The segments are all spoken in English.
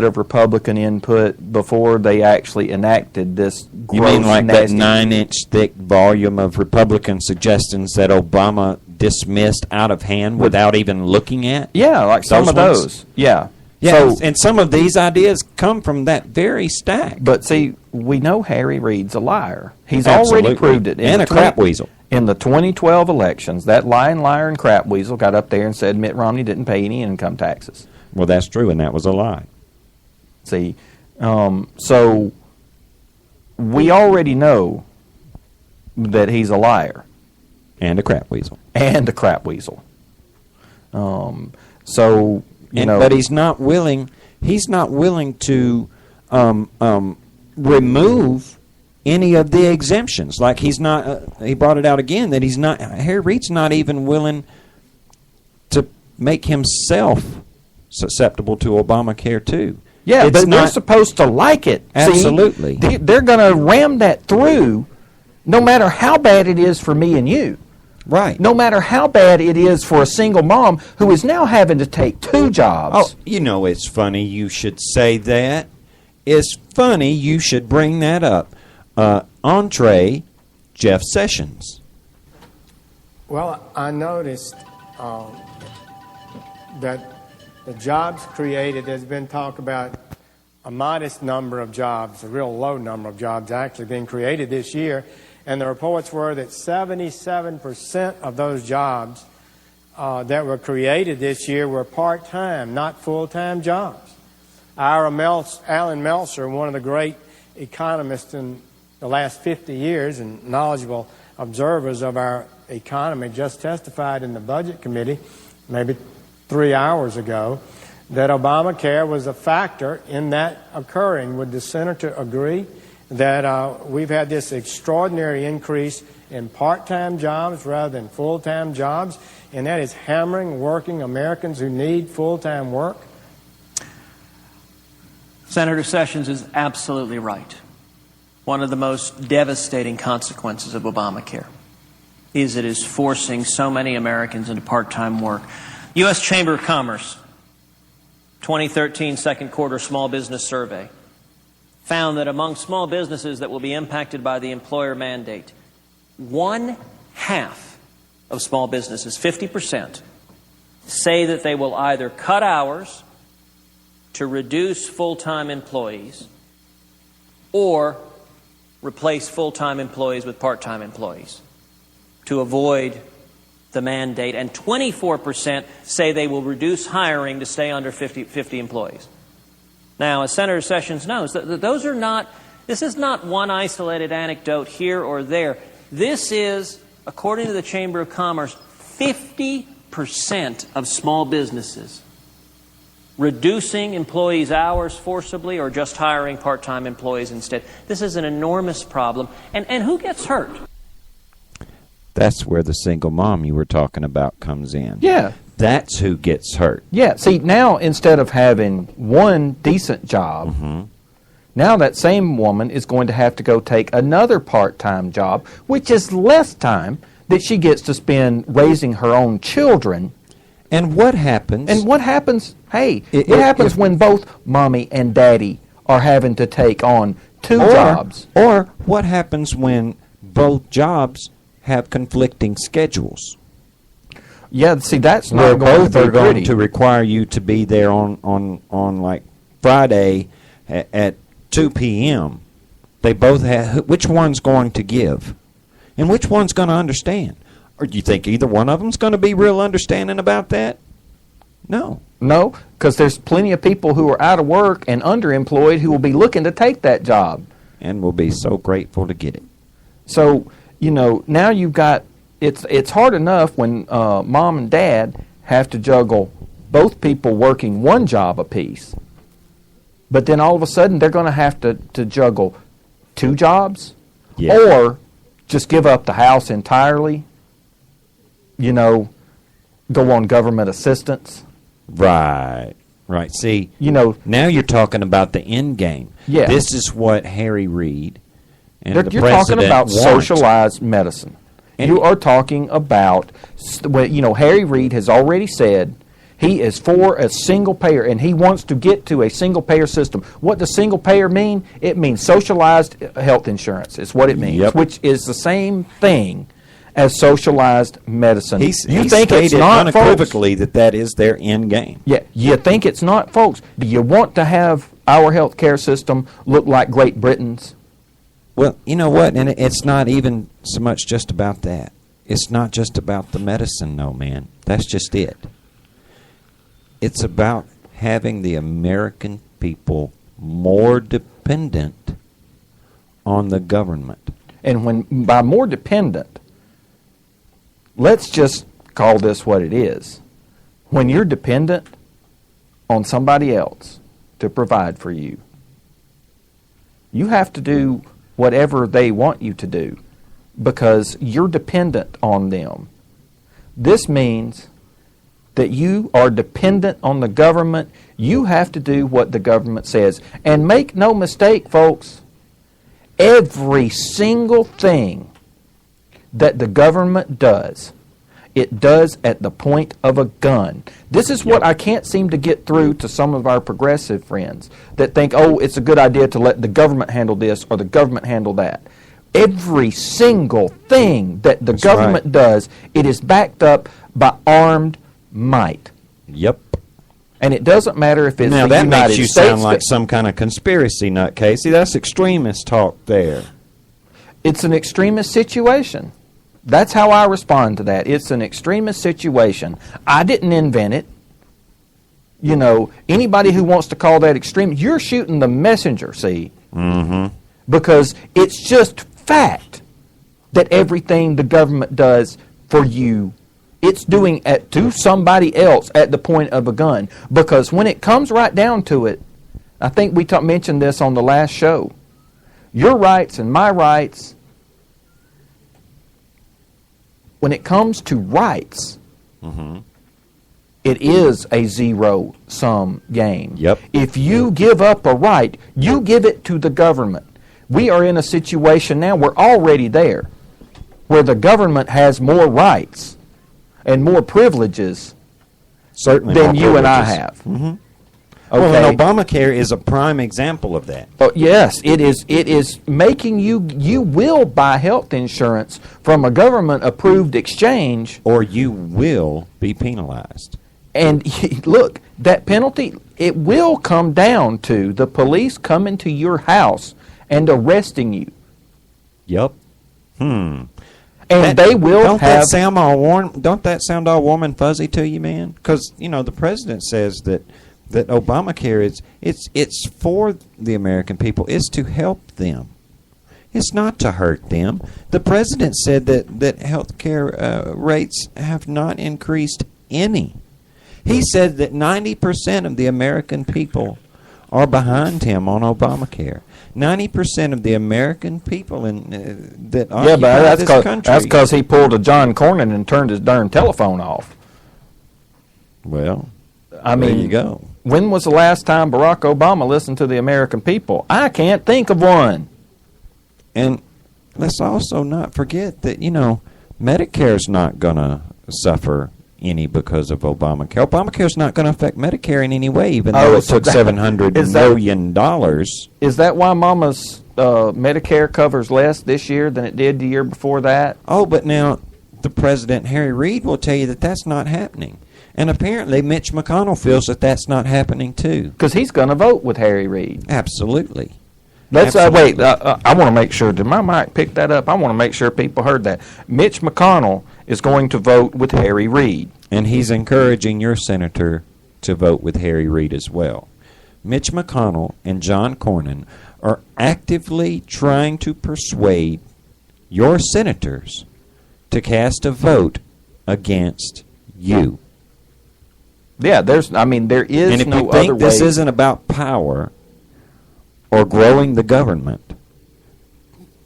bit of Republican input before they actually enacted this gross, You mean like nasty, that 9-inch thick volume of Republican suggestions that Obama dismissed out of hand without even looking at? Yeah, like some of those. Yeah. Yeah, and some of these ideas come from that very stack. But see, we know Harry Reid's a liar. He's already proved it. And a crap weasel. In the 2012 elections, that lying liar and crap weasel got up there and said Mitt Romney didn't pay any income taxes. Well, that's true, and that was a lie. See, so we already know that he's a liar. And a crap weasel. And a crap weasel. So, you know. But he's not willing to remove any of the exemptions. Like he's not, he brought it out again that Harry Reid's not even willing to make himself susceptible to Obamacare too. Yeah, but they're supposed to like it. Absolutely. See, they're going to ram that through no matter how bad it is for me and you. Right. No matter how bad it is for a single mom who is now having to take 2 jobs. Oh, you know, it's funny you should say that. It's funny you should bring that up. Entree, Jeff Sessions. Well, I noticed that the jobs created, there's been talk about a modest number of jobs, a real low number of jobs actually being created this year. And the reports were that 77% of those jobs that were created this year were part-time, not full-time jobs. Alan Meltzer, one of the great economists in the last 50 years and knowledgeable observers of our economy, just testified in the Budget Committee maybe 3 hours ago that Obamacare was a factor in that occurring. Would the senator agree that we've had this extraordinary increase in part-time jobs rather than full-time jobs, and that is hammering working Americans who need full-time work? Senator Sessions is absolutely right. One of the most devastating consequences of Obamacare is it is forcing so many Americans into part-time work. U.S. Chamber of Commerce, 2013 second quarter small business survey, found that among small businesses that will be impacted by the employer mandate, 1/2 of small businesses, 50%, say that they will either cut hours to reduce full-time employees or replace full-time employees with part-time employees to avoid the mandate. And 24% say they will reduce hiring to stay under 50 employees. Now, as Senator Sessions knows, this is not one isolated anecdote here or there. This is, according to the Chamber of Commerce, 50% of small businesses reducing employees' hours forcibly or just hiring part-time employees instead. This is an enormous problem. And who gets hurt? That's where the single mom you were talking about comes in. Yeah. That's who gets hurt. Yeah. See, now instead of having one decent job, now that same woman is going to have to go take another part-time job, which is less time that she gets to spend raising her own children. And what happens? Hey, what happens when both mommy and daddy are having to take on 2 jobs? Or what happens when both jobs have conflicting schedules? Yeah, see, that's where not going both to be are going pretty. to require you to be there on like Friday at 2 p.m. They both have. Which one's going to give, and which one's going to understand? Or do you think either one of them's going to be real understanding about that? No, because there's plenty of people who are out of work and underemployed who will be looking to take that job, and will be so grateful to get it. So now you've got. It's hard enough when mom and dad have to juggle both people working one job apiece. But then all of a sudden they're going to have to juggle 2 jobs, or just give up the house entirely, go on government assistance. Right. See, now you're talking about the end game. Yeah. This is what Harry Reid and the you're president talking about want. Socialized medicine. You are talking about, Harry Reid has already said He is for a single payer, and he wants to get to a single payer system. What does single payer mean? It means socialized health insurance. It's what it means, which is the same thing as socialized medicine. He think it's stated not, unequivocally that is their end game. Yeah, you think it's not, folks? Do you want to have our health care system look like Great Britain's? Well, you know what? And it's not even so much just about that. It's not just about the medicine, no, man. That's just it. It's about having the American people more dependent on the government. And when by more dependent, let's just call this what it is. When you're dependent on somebody else to provide for you, you have to do whatever they want you to do because you're dependent on them. This means that you are dependent on the government. You have to do what the government says. And make no mistake, folks, every single thing that the government does, it does at the point of a gun. This is what I can't seem to get through to some of our progressive friends that think, oh, it's a good idea to let the government handle this or the government handle that. Every single thing that the government does, it is backed up by armed might. Yep. And it doesn't matter if it's now the that United makes you States sound like some kind of conspiracy nut, Casey. That's extremist talk there. It's an extremist situation. That's how I respond to that. It's an extremist situation. I didn't invent it. You know, anybody who wants to call that extreme, you're shooting the messenger, see? Mm-hmm. Because it's just fact that everything the government does for you, it's doing to somebody else at the point of a gun. Because when it comes right down to it, I think we mentioned this on the last show, your rights and my rights, when it comes to rights, it is a zero-sum game. Yep. If you give up a right, you give it to the government. We are in a situation now, we're already there, where the government has more rights and more privileges than you and I have. Mm-hmm. Okay. Well, and Obamacare is a prime example of that. Oh, yes, it is. It is making you will buy health insurance from a government-approved exchange, or you will be penalized. And look, that penalty, it will come down to the police coming to your house and arresting you. Yep. And they will don't have... Don't that sound all warm and fuzzy to you, man? Because, you know, the president says that Obamacare it's for the American people. It's to help them. It's not to hurt them. The president said that health care rates have not increased any. He said that 90% of the American people are behind him on Obamacare. 90% of the American people that occupy this country. That's because he pulled a John Cornyn and turned his darn telephone off. Well, I mean, there you go. When was the last time Barack Obama listened to the American people? I can't think of one. And let's also not forget that, you know, Medicare's not going to suffer any because of Obamacare. Obamacare's not going to affect Medicare in any way, even though it took $700 million. Is that why Mama's Medicare covers less this year than it did the year before that? Oh, but now the President, Harry Reid, will tell you that that's not happening. And apparently Mitch McConnell feels that that's not happening too. Because he's going to vote with Harry Reid. Absolutely. Let's wait. I want to make sure. Did my mic pick that up? I want to make sure people heard that. Mitch McConnell is going to vote with Harry Reid. And he's encouraging your senator to vote with Harry Reid as well. Mitch McConnell and John Cornyn are actively trying to persuade your senators to cast a vote against you. Yeah, there is no other way. And if you think this isn't about power or growing the government,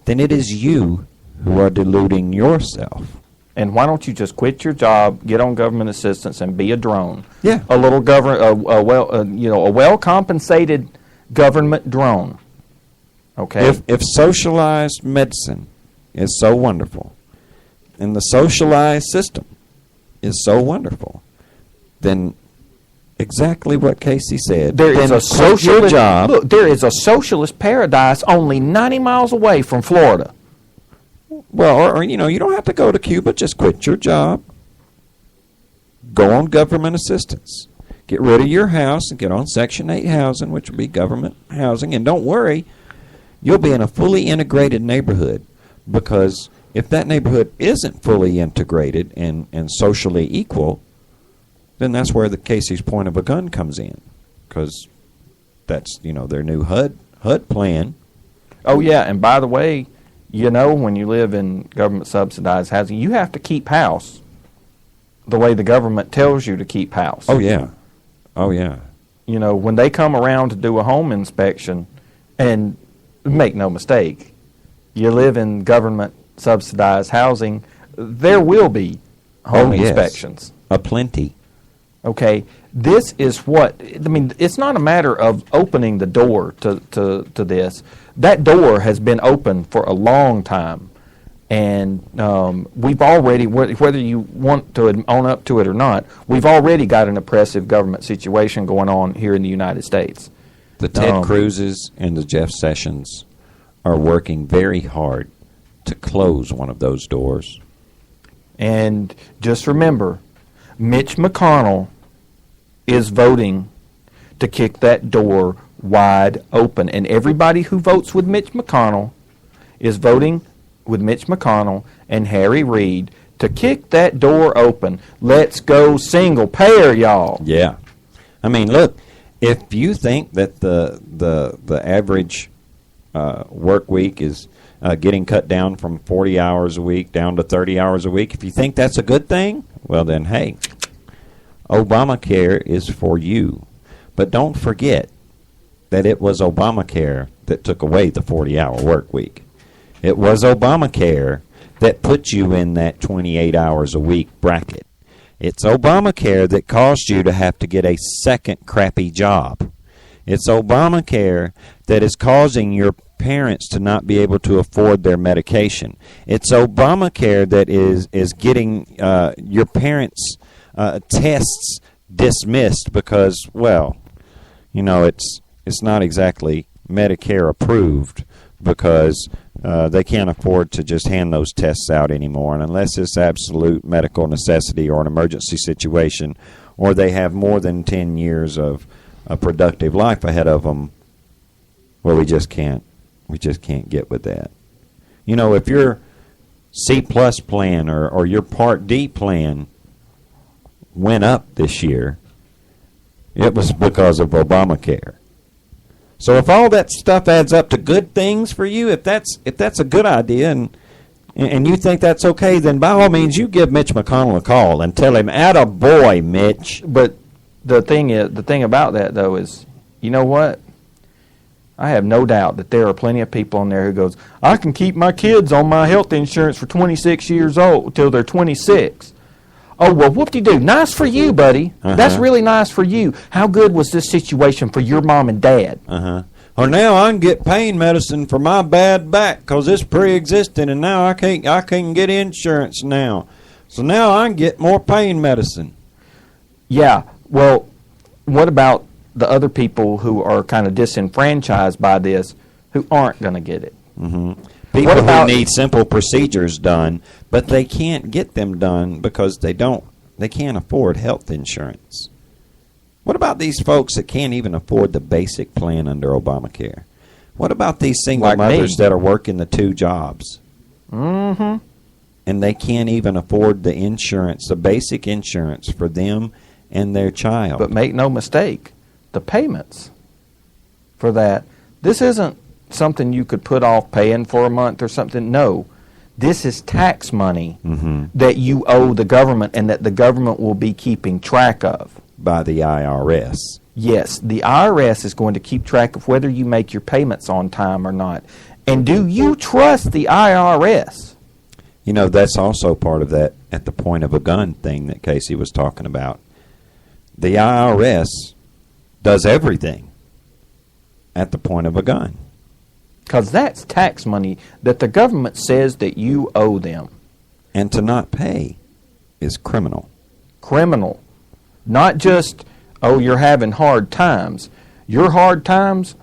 then it is you who are deluding yourself. And why don't you just quit your job, get on government assistance, and be a drone? Yeah, a little a well-compensated government drone. Okay. If socialized medicine is so wonderful, and the socialized system is so wonderful, then Exactly what Casey said. There is Then a quit your socialist job. Look, there is a socialist paradise only 90 miles away from Florida. Well, or you don't have to go to Cuba. Just quit your job. Go on government assistance. Get rid of your house and get on Section 8 housing, which will be government housing. And don't worry, you'll be in a fully integrated neighborhood, because if that neighborhood isn't fully integrated and socially equal, then that's where the Casey's point of a gun comes in, because that's their new HUD plan. Oh yeah, and by the way, when you live in government subsidized housing, you have to keep house the way the government tells you to keep house. Oh yeah. When they come around to do a home inspection, and make no mistake, you live in government subsidized housing, there will be home inspections. Aplenty. Okay, this is what, it's not a matter of opening the door to this. That door has been open for a long time. And we've already, whether you want to own up to it or not, we've already got an oppressive government situation going on here in the United States. The Ted Cruzes and the Jeff Sessions are working very hard to close one of those doors. And just remember, Mitch McConnell is voting to kick that door wide open. And everybody who votes with Mitch McConnell is voting with Mitch McConnell and Harry Reid to kick that door open. Let's go single payer, y'all. Yeah. Look, if you think that the average work week is getting cut down from 40 hours a week down to 30 hours a week, if you think that's a good thing, well then, hey, Obamacare is for you. But don't forget that it was Obamacare that took away the 40-hour work week. It was Obamacare that put you in that 28 hours a week bracket. It's Obamacare that caused you to have to get a second crappy job. It's Obamacare that is causing your parents to not be able to afford their medication. It's Obamacare that is getting your parents' tests dismissed because, it's not exactly Medicare approved, because they can't afford to just hand those tests out anymore. And unless it's absolute medical necessity or an emergency situation, or they have more than 10 years of a productive life ahead of them, well, we just can't get with that. If your C+ plan or your Part D plan went up this year, it was because of Obamacare. So if all that stuff adds up to good things for you, if that's a good idea and you think that's okay, then by all means you give Mitch McConnell a call and tell him, "Attaboy, Mitch." But the thing about that though is, you know what? I have no doubt that there are plenty of people in there who goes, "I can keep my kids on my health insurance for 26 years old till they're 26." Oh, well, whoop-de-doo. Nice for you, buddy. That's really nice for you. How good was this situation for your mom and dad? Or now I can get pain medicine for my bad back because it's pre-existing, and now I can't get insurance now. So now I can get more pain medicine. Yeah. Well, what about the other people who are kind of disenfranchised by this who aren't going to get it? People who need simple procedures done, but they can't get them done because they can't afford health insurance. What about these folks that can't even afford the basic plan under Obamacare? What about these single mothers that are working the 2 jobs? And they can't even afford the insurance, the basic insurance for them and their child. But make no mistake, the payments for that, this isn't something you could put off paying for a month or something. No, this is tax money that you owe the government and that the government will be keeping track of. By the IRS. Yes, the IRS is going to keep track of whether you make your payments on time or not. And do you trust the IRS? That's also part of that at the point of a gun thing that Casey was talking about. The IRS does everything at the point of a gun. Because that's tax money that the government says that you owe them. And to not pay is criminal. Criminal. Not just, oh, you're having hard times. Your hard times